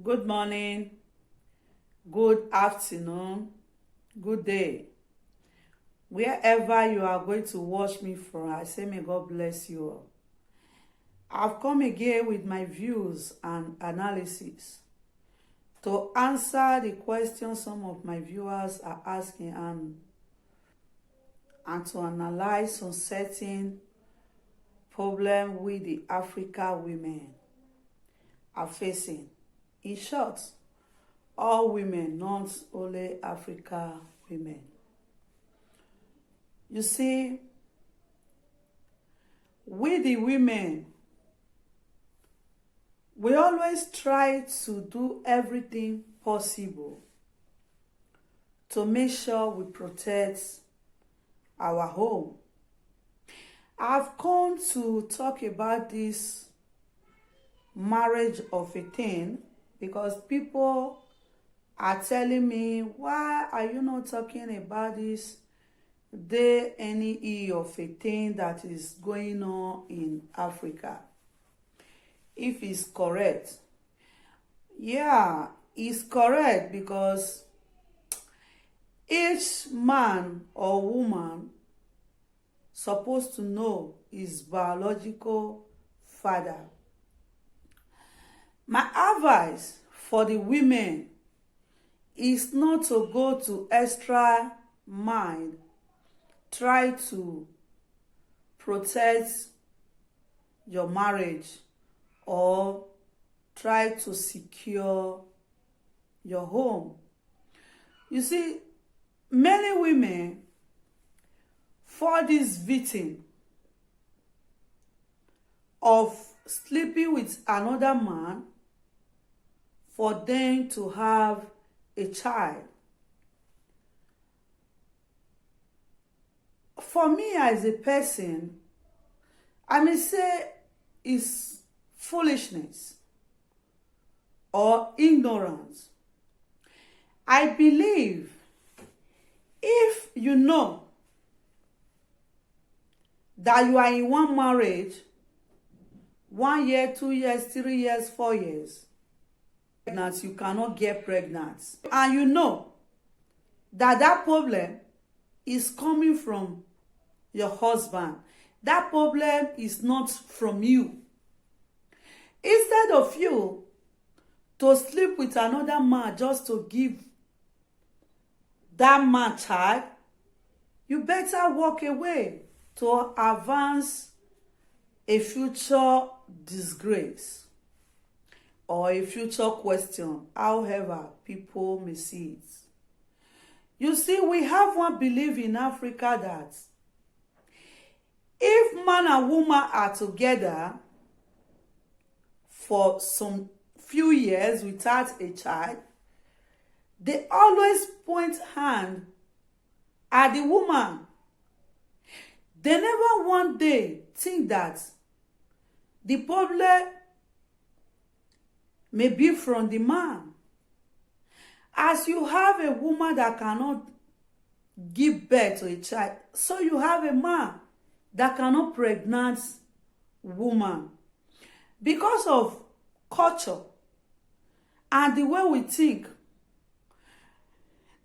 Good morning, good afternoon, good day. Wherever you are going to watch me from, I say may God bless you all. I've come again with my views and analysis to answer the questions some of my viewers are asking and to analyze some certain problem with the African women are facing. In short, all women, not only African women. You see, we the women, we always try to do everything possible to make sure we protect our home. I've come to talk about this marriage of a thing because people are telling me, why are you not talking about this day any e of a thing that is going on in Africa? If it's correct, yeah, it's correct because each man or woman supposed to know his biological father. My advice for the women is not to go to extra mind, try to protect your marriage or try to secure your home. You see, many women fall this victim of sleeping with another man for them to have a child. For me as a person, I may say it's foolishness or ignorance. I believe if you know that you are in one marriage, 1 year, 2 years, 3 years, 4 years, you cannot get pregnant, and you know that that problem is coming from your husband, that problem is not from you. Instead of you to sleep with another man just to give that man child, you better walk away to advance a future disgrace or a future question, however people may see it. You see, we have one belief in Africa that if man and woman are together for some few years without a child, they always point hand at the woman. They never one day think that the problem may be from the man. As you have a woman that cannot give birth to a child, so you have a man that cannot pregnant woman. Because of culture and the way we think,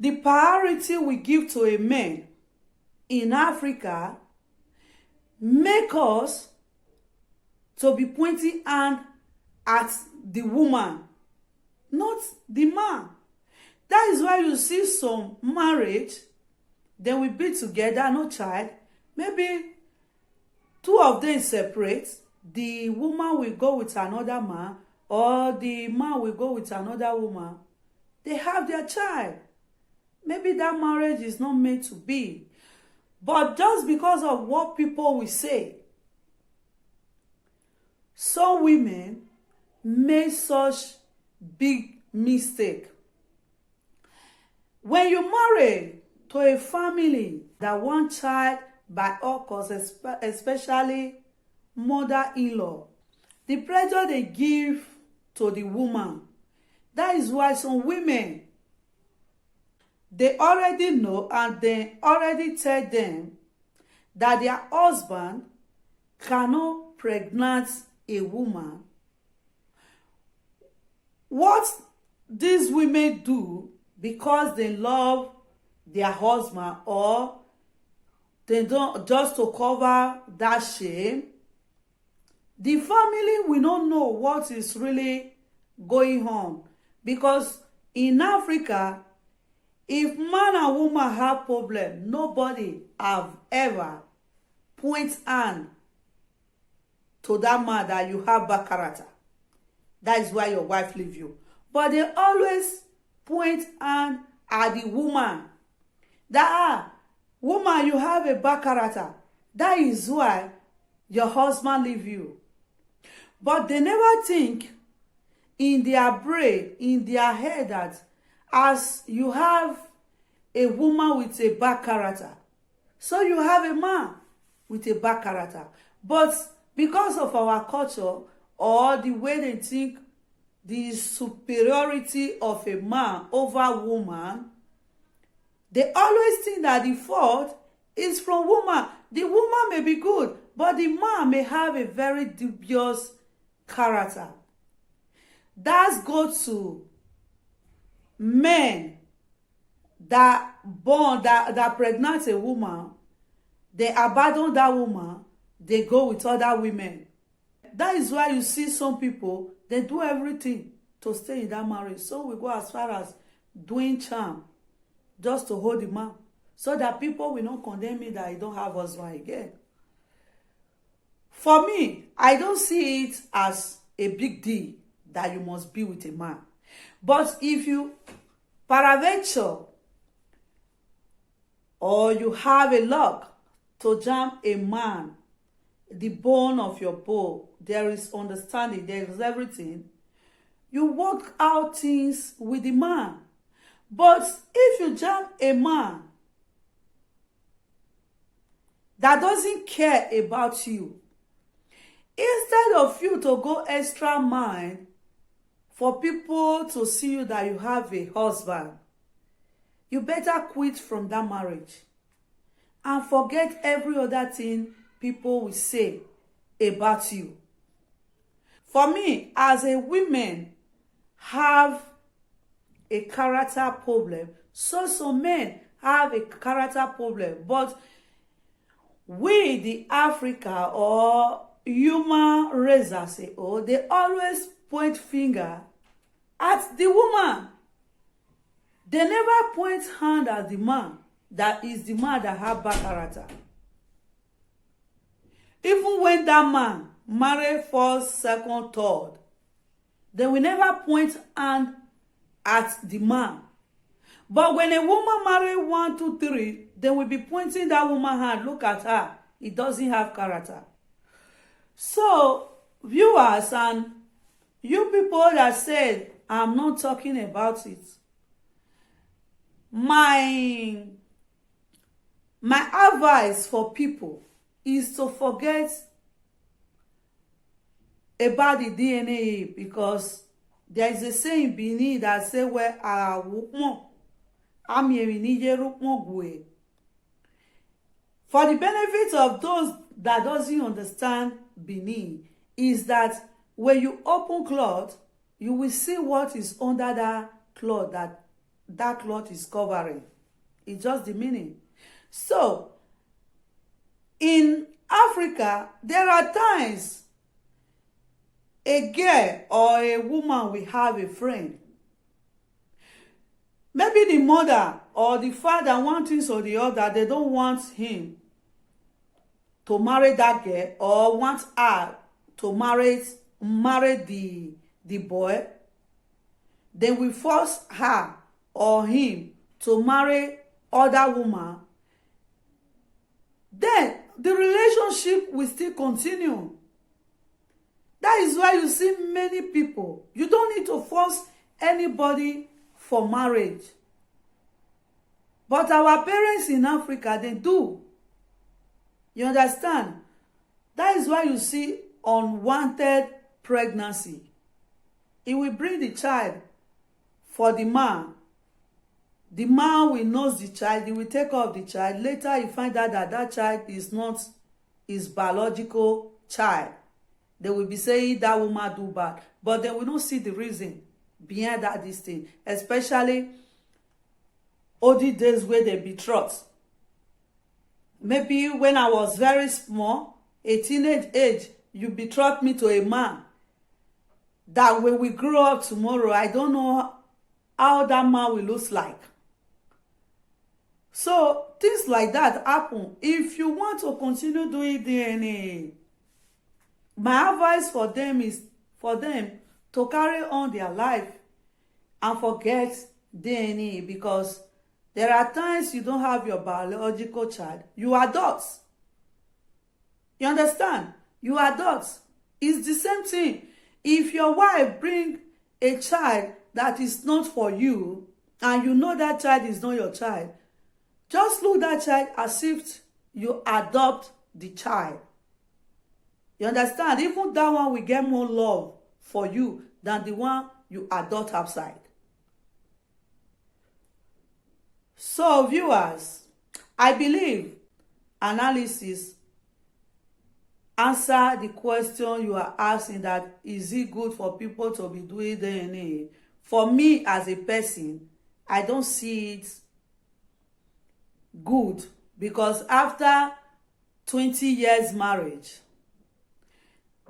the priority we give to a man in Africa make us to be pointing hand at the woman, not the man. That is why you see some marriage, they will be together, no child. Maybe 2 of them separate. The woman will go with another man, or the man will go with another woman. They have their child. Maybe that marriage is not meant to be. But just because of what people will say, some women make such big mistake. When you marry to a family that want child by all costs, especially mother-in-law, the pressure they give to the woman, that is why some women, they already know and they already tell them that their husband cannot pregnant a woman what these women do because they love their husband, or they don't, just to cover that shame, the family will not know what is really going on. Because in Africa, if man and woman have problem, nobody have ever point hand to that man that you have bad character. That is why your wife leave you. But they always point hand at the woman. That, woman, you have a bad character. That is why your husband leave you. But they never think in their brain, in their head, that as you have a woman with a bad character, so you have a man with a bad character. But because of our culture, or the way they think the superiority of a man over woman, they always think that the fault is from woman. The woman may be good, but the man may have a very dubious character. That's go to men that pregnant a woman, they abandon that woman, they go with other women. That is why you see some people, they do everything to stay in that marriage. So we go as far as doing charm just to hold the man, so that people will not condemn me that I don't have husband again. For me, I don't see it as a big deal that you must be with a man. But if you peradventure, or you have a luck to jam a man, the bone of your bone, there is understanding, there is everything, you work out things with the man. But if you jam a man that doesn't care about you, instead of you to go extra mile for people to see you that you have a husband, you better quit from that marriage and forget every other thing people will say about you. For me, as a woman have a character problem, so some men have a character problem. But we, the Africa or human race as a whole, they always point finger at the woman. They never point hand at the man. That is the man that have bad character. Even when that man marry first, second, third, they will never point hand at the man. But when a woman marry 1, 2, 3, they will be pointing that woman hand. Look at her. It doesn't have character. So, viewers and you people that said, I'm not talking about it. My advice for people is to forget about the DNA, because there is a saying in Benin that say where for the benefit of those that doesn't understand Benin, is that when you open cloth, you will see what is under that cloth that cloth is covering. It's just the meaning. So, in Africa, there are times a girl or a woman will have a friend. Maybe the mother or the father want things or the other. They don't want him to marry that girl, or want her to marry the boy. They will force her or him to marry other woman. Then the relationship will still continue. That is why you see many people, you don't need to force anybody for marriage. But our parents in Africa, they do. You understand? That is why you see unwanted pregnancy. It will bring the child for the man. The man will nurse the child, he will take care of the child. Later, you find out that that child is not his biological child. They will be saying that woman do bad, but they will not see the reason behind that this thing, especially olden days where they betroth. Maybe when I was very small, a teenage age, you betrothed me to a man that when we grow up tomorrow, I don't know how that man will look like. So things like that happen. If you want to continue doing DNA, my advice for them is for them to carry on their life and forget DNA, because there are times you don't have your biological child. You are adults. You understand? You are adults. It's the same thing. If your wife bring a child that is not for you, and you know that child is not your child, just look that child as if you adopt the child. You understand? Even that one will get more love for you than the one you adopt outside. So, viewers, I believe analysis answer the question you are asking, that is it good for people to be doing DNA? For me as a person, I don't see it good, because after 20 years marriage,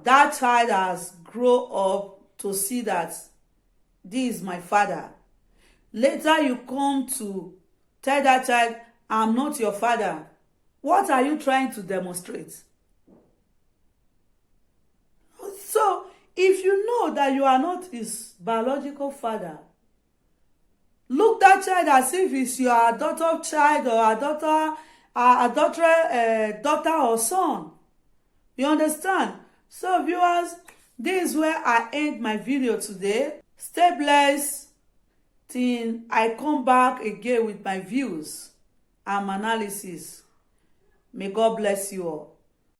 that child has grown up to see that this is my father. Later you come to tell that child, I'm not your father. What are you trying to demonstrate? So, if you know that you are not his biological father, look that child as if it's your adopted child or daughter or son. You understand? So, viewers, this is where I end my video today. Stay blessed till I come back again with my views and analysis. May God bless you all.